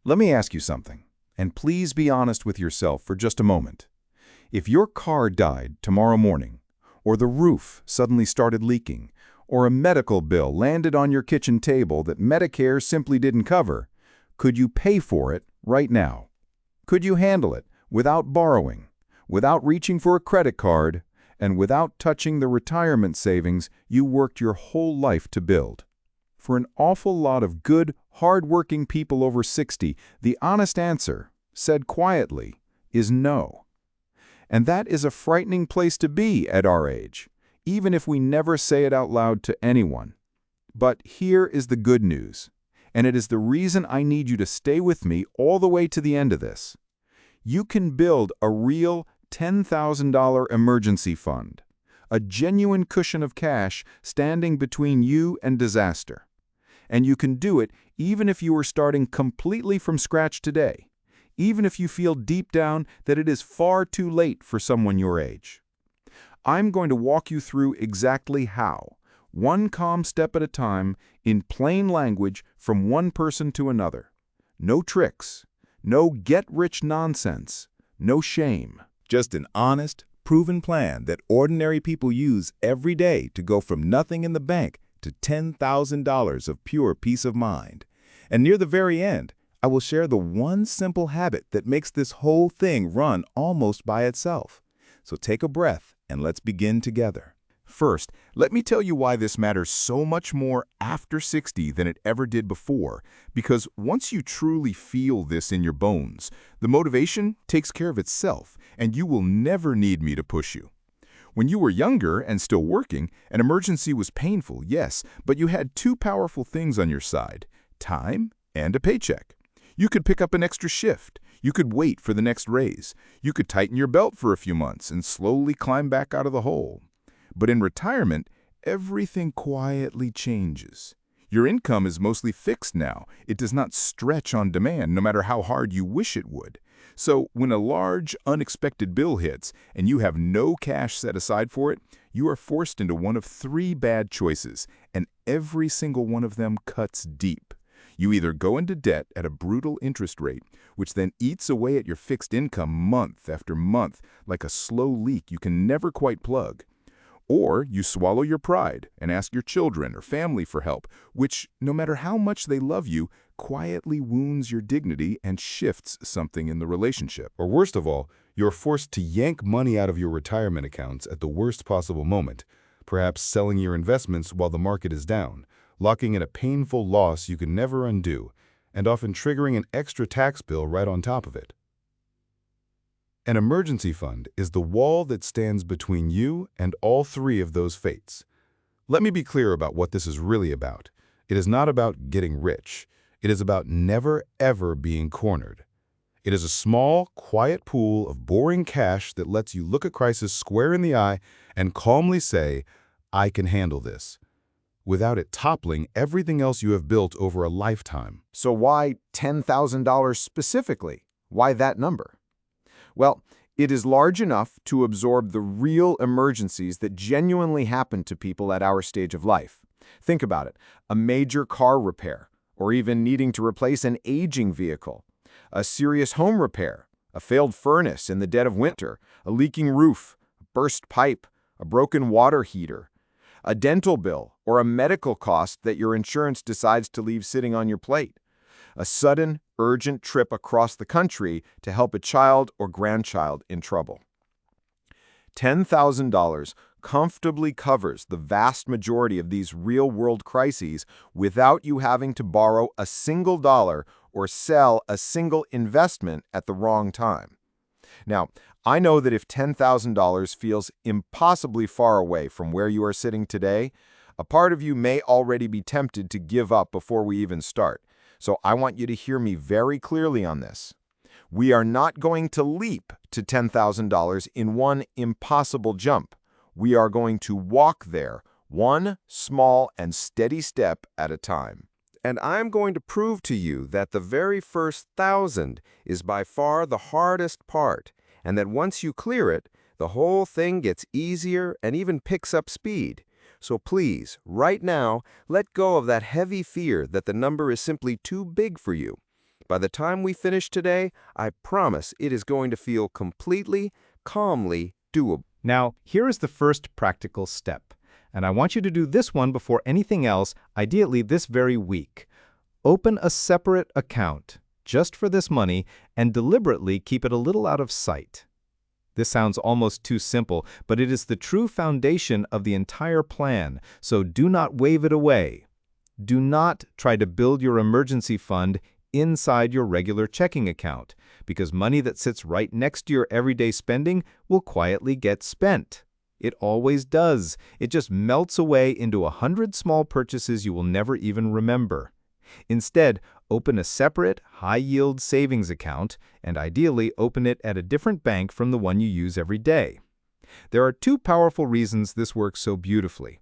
Let me ask you something, and please be honest with yourself for just a moment. If your car died tomorrow morning, or the roof suddenly started leaking, or a medical bill landed on your kitchen table that Medicare simply didn't cover, could you pay for it right now? Could you handle it without borrowing, without reaching for a credit card, and without touching the retirement savings you worked your whole life to build? For an awful lot of good, hard-working people over 60, the honest answer, said quietly, is no. And that is a frightening place to be at our age, even if we never say it out loud to anyone. But here is the good news, and it is the reason I need you to stay with me all the way to the end of this. You can build a real $10,000 emergency fund, a genuine cushion of cash standing between you and disaster. And you can do it even if you are starting completely from scratch today, even if you feel deep down that it is far too late for someone your age. I'm going to walk you through exactly how, one calm step at a time, in plain language from one person to another. No tricks, no get-rich nonsense, no shame. Just an honest, proven plan that ordinary people use every day to go from nothing in the bank to $10,000 of pure peace of mind. And near the very end, I will share the one simple habit that makes this whole thing run almost by itself. So take a breath and let's begin together. First, let me tell you why this matters so much more after 60 than it ever did before, because once you truly feel this in your bones, the motivation takes care of itself, and you will never need me to push you. When you were younger and still working, an emergency was painful, yes, but you had two powerful things on your side: time and a paycheck. You could pick up an extra shift. You could wait for the next raise. You could tighten your belt for a few months and slowly climb back out of the hole. But in retirement, everything quietly changes. Your income is mostly fixed now. It does not stretch on demand, no matter how hard you wish it would. So when a large, unexpected bill hits and you have no cash set aside for it, you are forced into one of three bad choices, and every single one of them cuts deep. You either go into debt at a brutal interest rate, which then eats away at your fixed income month after month like a slow leak you can never quite plug. Or you swallow your pride and ask your children or family for help, which, no matter how much they love you, quietly wounds your dignity and shifts something in the relationship. Or worst of all, you're forced to yank money out of your retirement accounts at the worst possible moment, perhaps selling your investments while the market is down, locking in a painful loss you can never undo, and often triggering an extra tax bill right on top of it. An emergency fund is the wall that stands between you and all three of those fates. Let me be clear about what this is really about. It is not about getting rich. It is about never, ever being cornered. It is a small, quiet pool of boring cash that lets you look a crisis square in the eye and calmly say, "I can handle this," without it toppling everything else you have built over a lifetime. So why $10,000 specifically? Why that number? Well, it is large enough to absorb the real emergencies that genuinely happen to people at our stage of life. Think about it: a major car repair, or even needing to replace an aging vehicle, a serious home repair, a failed furnace in the dead of winter, a leaking roof, a burst pipe, a broken water heater, a dental bill, or a medical cost that your insurance decides to leave sitting on your plate, a sudden, urgent trip across the country to help a child or grandchild in trouble. $10,000 comfortably covers the vast majority of these real-world crises without you having to borrow a single dollar or sell a single investment at the wrong time. Now, I know that if $10,000 feels impossibly far away from where you are sitting today, a part of you may already be tempted to give up before we even start. So I want you to hear me very clearly on this. We are not going to leap to $10,000 in one impossible jump. We are going to walk there, one small and steady step at a time. And I'm going to prove to you that the very first 1,000 is by far the hardest part, and that once you clear it, the whole thing gets easier and even picks up speed. So please, right now, let go of that heavy fear that the number is simply too big for you. By the time we finish today, I promise it is going to feel completely, calmly doable. Now, here is the first practical step, and I want you to do this one before anything else, ideally this very week. Open a separate account just for this money and deliberately keep it a little out of sight. This sounds almost too simple, but it is the true foundation of the entire plan, so do not wave it away. Do not try to build your emergency fund inside your regular checking account, because money that sits right next to your everyday spending will quietly get spent. It always does. It just melts away into 100 small purchases you will never even remember. Instead, open a separate, high-yield savings account, and ideally open it at a different bank from the one you use every day. There are two powerful reasons this works so beautifully.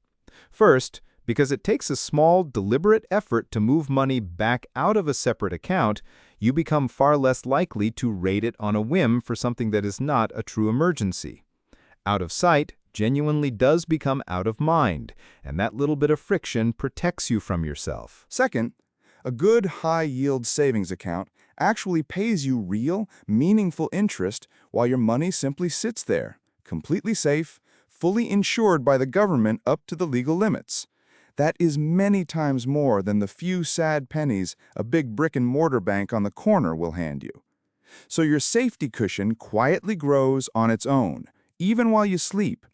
First, because it takes a small, deliberate effort to move money back out of a separate account, you become far less likely to raid it on a whim for something that is not a true emergency. Out of sight genuinely does become out of mind, and that little bit of friction protects you from yourself. Second, a good high-yield savings account actually pays you real, meaningful interest while your money simply sits there, completely safe, fully insured by the government up to the legal limits. That is many times more than the few sad pennies a big brick-and-mortar bank on the corner will hand you. So your safety cushion quietly grows on its own, even while you sleep.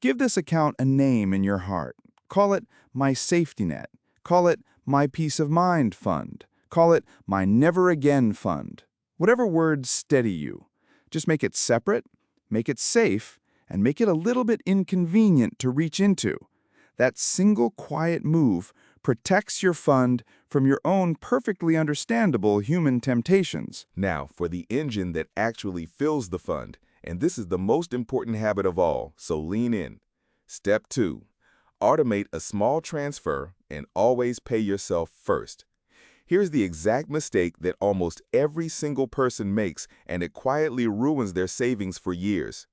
Give this account a name in your heart. Call it My Safety Net. Call it My Peace of Mind Fund. Call it My Never Again Fund. Whatever words steady you. Just make it separate, make it safe, and make it a little bit inconvenient to reach into. That single quiet move protects your fund from your own perfectly understandable human temptations. Now, for the engine that actually fills the fund, and this is the most important habit of all, so lean in. Step 2. Automate a small transfer and always pay yourself first. Here's the exact mistake that almost every single person makes, and it quietly ruins their savings for years.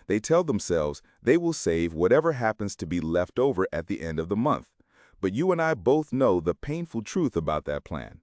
They tell themselves they will save whatever happens to be left over at the end of the month. But you and I both know the painful truth about that plan.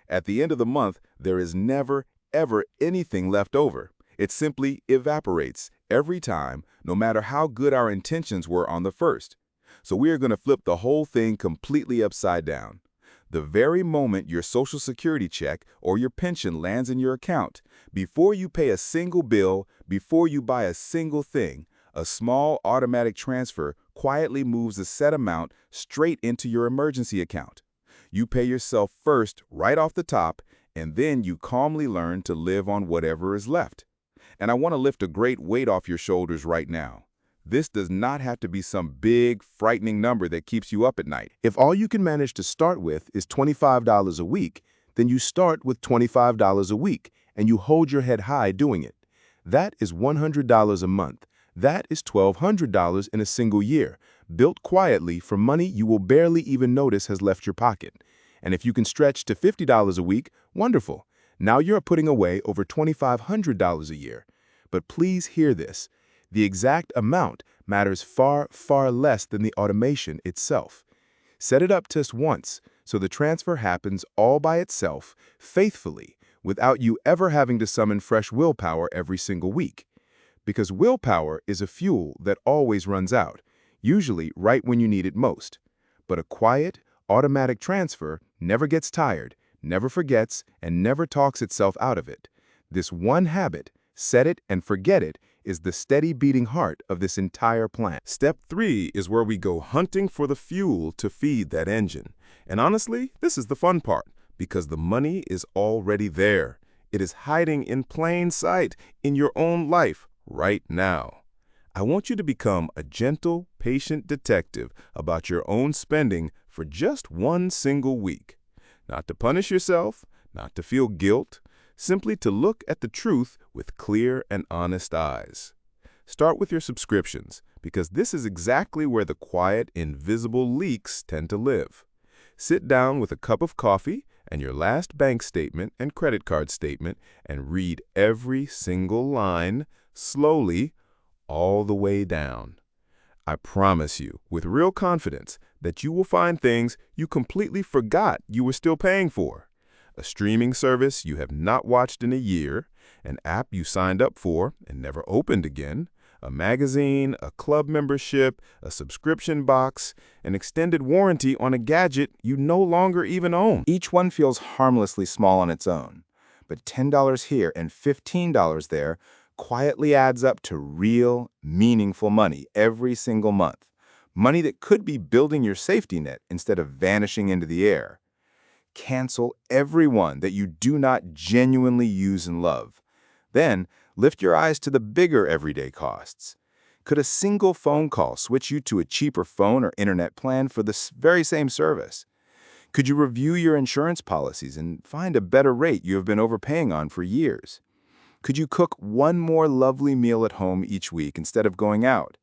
At the end of the month, there is never, ever anything left over. It simply evaporates every time, no matter how good our intentions were on the first. So we are going to flip the whole thing completely upside down. The very moment your Social Security check or your pension lands in your account, before you pay a single bill, before you buy a single thing, a small automatic transfer quietly moves a set amount straight into your emergency account. You pay yourself first right off the top, and then you calmly learn to live on whatever is left. And I want to lift a great weight off your shoulders right now. This does not have to be some big, frightening number that keeps you up at night. If all you can manage to start with is $25 a week, then you start with $25 a week, and you hold your head high doing it. That is $100 a month. That is $1,200 in a single year, built quietly for money you will barely even notice has left your pocket. And if you can stretch to $50 a week, wonderful. Now you're putting away over $2,500 a year. But please hear this. The exact amount matters far, far less than the automation itself. Set it up just once, so the transfer happens all by itself, faithfully, without you ever having to summon fresh willpower every single week. Because willpower is a fuel that always runs out, usually right when you need it most. But a quiet, automatic transfer never gets tired, never forgets, and never talks itself out of it. This one habit, set it and forget it, is the steady beating heart of this entire plan. Step 3 is where we go hunting for the fuel to feed that engine. And honestly, this is the fun part, because the money is already there. It is hiding in plain sight in your own life right now. I want you to become a gentle, patient detective about your own spending for just one single week. Not to punish yourself, not to feel guilt, simply to look at the truth with clear and honest eyes. Start with your subscriptions, because this is exactly where the quiet, invisible leaks tend to live. Sit down with a cup of coffee and your last bank statement and credit card statement and read every single line, slowly, all the way down. I promise you, with real confidence, that you will find things you completely forgot you were still paying for. a streaming service you have not watched in a year, an app you signed up for and never opened again, a magazine, a club membership, a subscription box, an extended warranty on a gadget you no longer even own. Each one feels harmlessly small on its own, but $10 here and $15 there quietly adds up to real, meaningful money every single month. Money that could be building your safety net instead of vanishing into the air. Cancel every one that you do not genuinely use and love. Then, lift your eyes to the bigger everyday costs. Could a single phone call switch you to a cheaper phone or internet plan for the very same service? Could you review your insurance policies and find a better rate you have been overpaying on for years? Could you cook one more lovely meal at home each week instead of going out?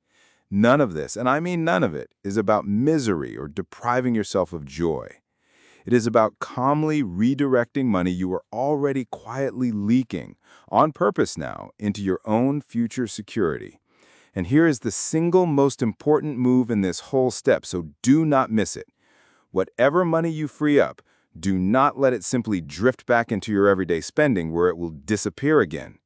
None of this, and I mean none of it, is about misery or depriving yourself of joy. It is about calmly redirecting money you are already quietly leaking, on purpose now, into your own future security. And here is the single most important move in this whole step, so do not miss it. Whatever money you free up, do not let it simply drift back into your everyday spending where it will disappear again.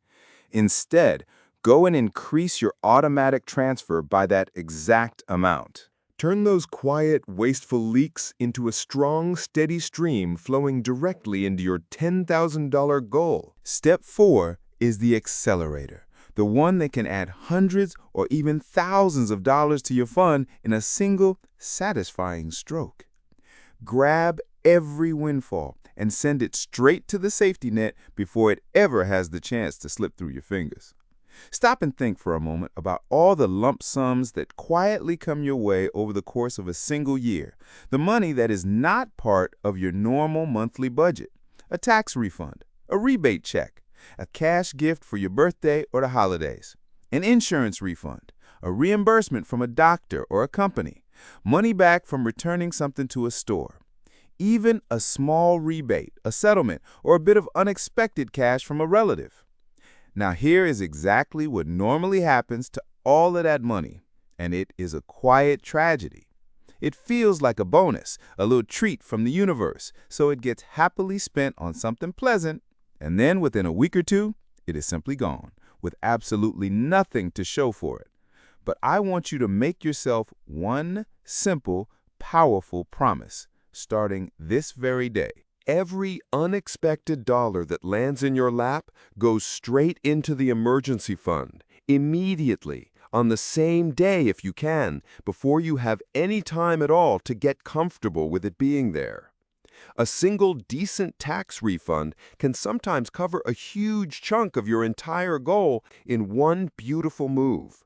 Instead, go and increase your automatic transfer by that exact amount. Turn those quiet, wasteful leaks into a strong, steady stream flowing directly into your $10,000 goal. Step 4 is the accelerator, the one that can add hundreds or even thousands of dollars to your fund in a single, satisfying stroke. Grab every windfall and send it straight to the safety net before it ever has the chance to slip through your fingers. Stop and think for a moment about all the lump sums that quietly come your way over the course of a single year, the money that is not part of your normal monthly budget, a tax refund, a rebate check, a cash gift for your birthday or the holidays, an insurance refund, a reimbursement from a doctor or a company, money back from returning something to a store, even a small rebate, a settlement, or a bit of unexpected cash from a relative. Now here is exactly what normally happens to all of that money, and it is a quiet tragedy. It feels like a bonus, a little treat from the universe, so it gets happily spent on something pleasant, and then within a week or two, it is simply gone, with absolutely nothing to show for it. But I want you to make yourself one simple, powerful promise, starting this very day. Every unexpected dollar that lands in your lap goes straight into the emergency fund, immediately, on the same day if you can, before you have any time at all to get comfortable with it being there. A single decent tax refund can sometimes cover a huge chunk of your entire goal in one beautiful move.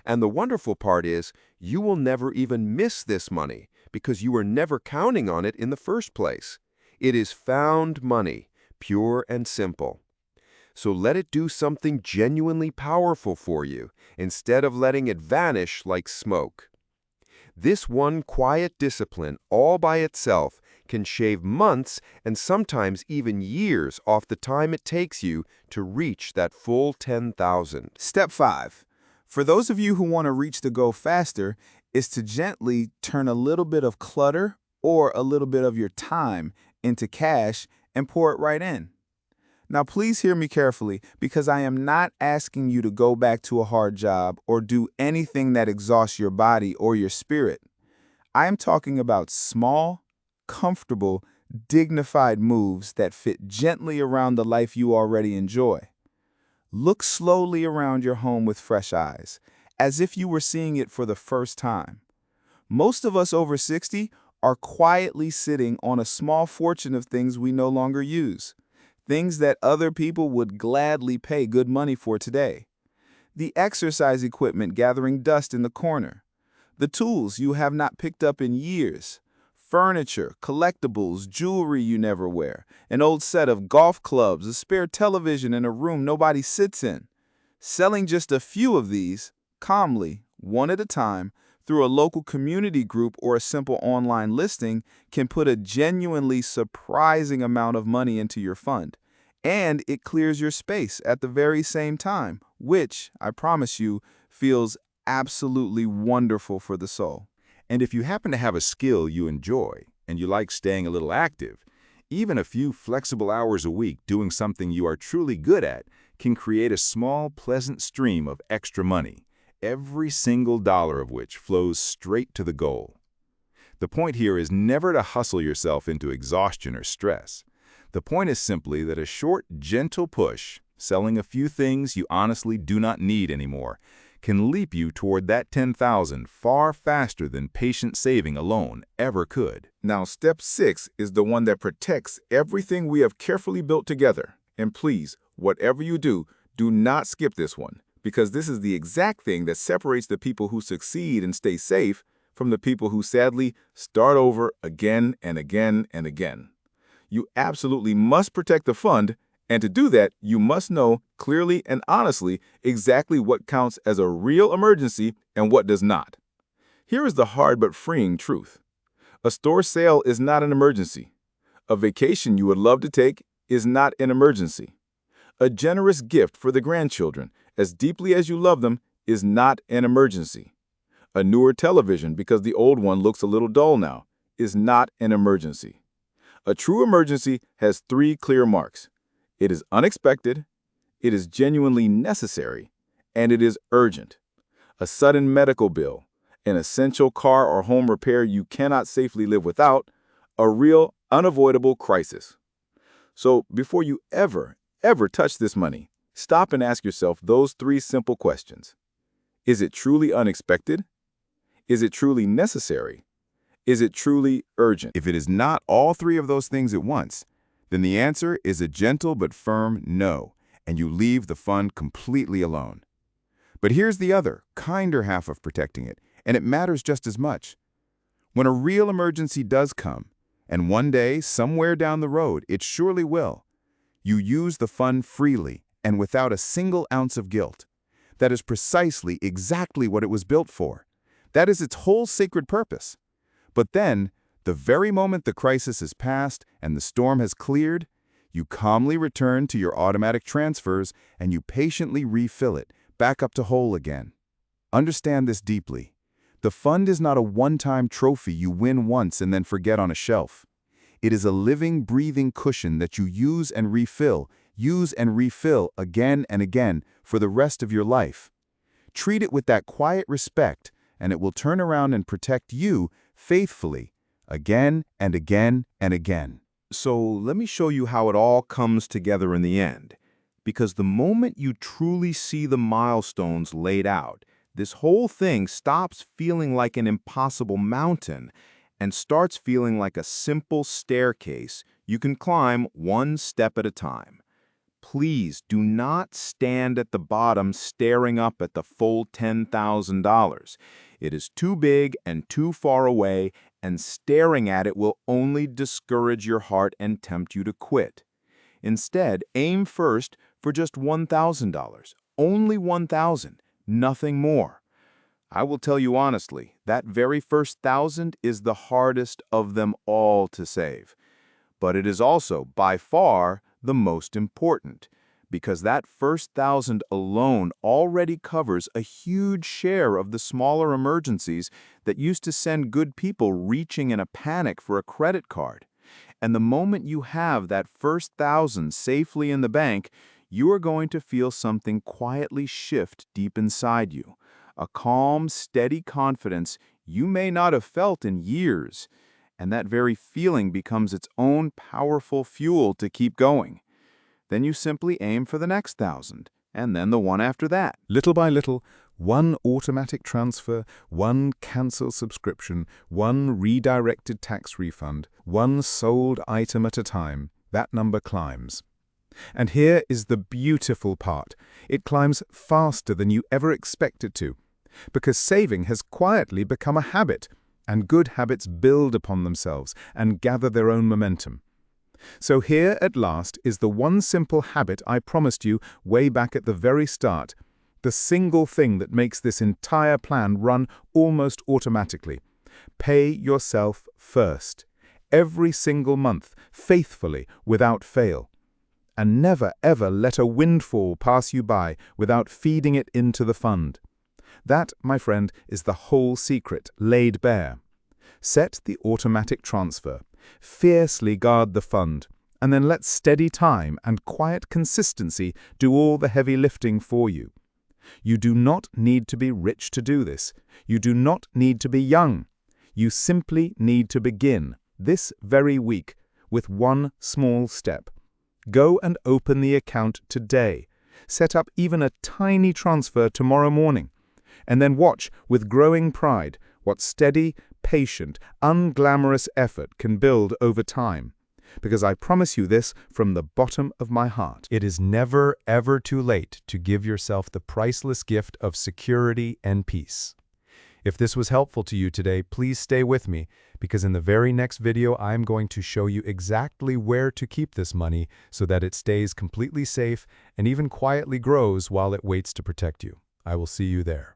And the wonderful part is, you will never even miss this money because you were never counting on it in the first place. It is found money, pure and simple. So let it do something genuinely powerful for you, instead of letting it vanish like smoke. This one quiet discipline, all by itself, can shave months and sometimes even years off the time it takes you to reach that full 10,000. Step 5. For those of you who want to reach the goal faster, is to gently turn a little bit of clutter or a little bit of your time into cash and pour it right in. Now, please hear me carefully, because I am not asking you to go back to a hard job or do anything that exhausts your body or your spirit. I am talking about small, comfortable, dignified moves that fit gently around the life you already enjoy. Look slowly around your home with fresh eyes, as if you were seeing it for the first time. Most of us over 60 are quietly sitting on a small fortune of things we no longer use, things that other people would gladly pay good money for today. The exercise equipment gathering dust in the corner, the tools you have not picked up in years, furniture, collectibles, jewelry you never wear, an old set of golf clubs, a spare television in a room nobody sits in. Selling just a few of these, calmly, one at a time, through a local community group or a simple online listing can put a genuinely surprising amount of money into your fund. And it clears your space at the very same time, which, I promise you, feels absolutely wonderful for the soul. And if you happen to have a skill you enjoy and you like staying a little active, Even a few flexible hours a week doing something you are truly good at can create a small, pleasant stream of extra money, every single dollar of which flows straight to the goal. The point here is never to hustle yourself into exhaustion or stress. The point is simply that a short, gentle push, selling a few things you honestly do not need anymore, can leap you toward that 10,000 far faster than patient saving alone ever could. Now, step 6 is the one that protects everything we have carefully built together. And please, whatever you do, do not skip this one, because this is the exact thing that separates the people who succeed and stay safe from the people who sadly start over again and again and again. You absolutely must protect the fund, and to do that, you must know clearly and honestly exactly what counts as a real emergency and what does not. Here is the hard but freeing truth. A store sale is not an emergency. A vacation you would love to take is not an emergency. A generous gift for the grandchildren, as deeply as you love them, is not an emergency. A newer television because the old one looks a little dull now is not an emergency. A true emergency has 3 clear marks. It is unexpected, it is genuinely necessary, and it is urgent. A sudden medical bill, an essential car or home repair you cannot safely live without, a real, unavoidable crisis. So before you ever touch this money, stop and ask yourself those 3 simple questions. Is it truly unexpected? Is it truly necessary? Is it truly urgent? If it is not all 3 of those things at once, then the answer is a gentle but firm no, and you leave the fund completely alone. But here's the other, kinder half of protecting it, and it matters just as much. When a real emergency does come, and one day, somewhere down the road, it surely will, you use the fund freely and without a single ounce of guilt. That is precisely exactly what it was built for. That is its whole sacred purpose. But then, the very moment the crisis has passed and the storm has cleared, you calmly return to your automatic transfers and you patiently refill it back up to whole again. Understand this deeply. The fund is not a one-time trophy you win once and then forget on a shelf. It is a living, breathing cushion that you use and refill again and again for the rest of your life. Treat it with that quiet respect, and it will turn around and protect you faithfully, again and again and again. So let me show you how it all comes together in the end. Because the moment you truly see the milestones laid out, this whole thing stops feeling like an impossible mountain and starts feeling like a simple staircase you can climb one step at a time. Please do not stand at the bottom staring up at the full $10,000. It is too big and too far away, and staring at it will only discourage your heart and tempt you to quit. Instead, aim first for just $1,000. Only $1,000, nothing more. I will tell you honestly, that very first 1,000 is the hardest of them all to save. But it is also, by far, the most important, because that first 1,000 alone already covers a huge share of the smaller emergencies that used to send good people reaching in a panic for a credit card. And the moment you have that first 1,000 safely in the bank, you are going to feel something quietly shift deep inside you, a calm, steady confidence you may not have felt in years. And that very feeling becomes its own powerful fuel to keep going. Then you simply aim for the next 1,000, and then the one after that. Little by little, one automatic transfer, one cancelled subscription, one redirected tax refund, one sold item at a time, that number climbs. And here is the beautiful part. It climbs faster than you ever expected to, because saving has quietly become a habit, and good habits build upon themselves and gather their own momentum. So here, at last, is the one simple habit I promised you way back at the very start, the single thing that makes this entire plan run almost automatically. Pay yourself first, every single month, faithfully, without fail. And never, ever let a windfall pass you by without feeding it into the fund. That, my friend, is the whole secret, laid bare. Set the automatic transfer. Fiercely guard the fund, and then let steady time and quiet consistency do all the heavy lifting for you. You do not need to be rich to do this. You do not need to be young. You simply need to begin, this very week, with one small step. Go and open the account today. Set up even a tiny transfer tomorrow morning. And then watch with growing pride what steady, patient, unglamorous effort can build over time. Because I promise you this from the bottom of my heart. It is never, ever too late to give yourself the priceless gift of security and peace. If this was helpful to you today, please stay with me, because in the very next video, I'm going to show you exactly where to keep this money so that it stays completely safe and even quietly grows while it waits to protect you. I will see you there.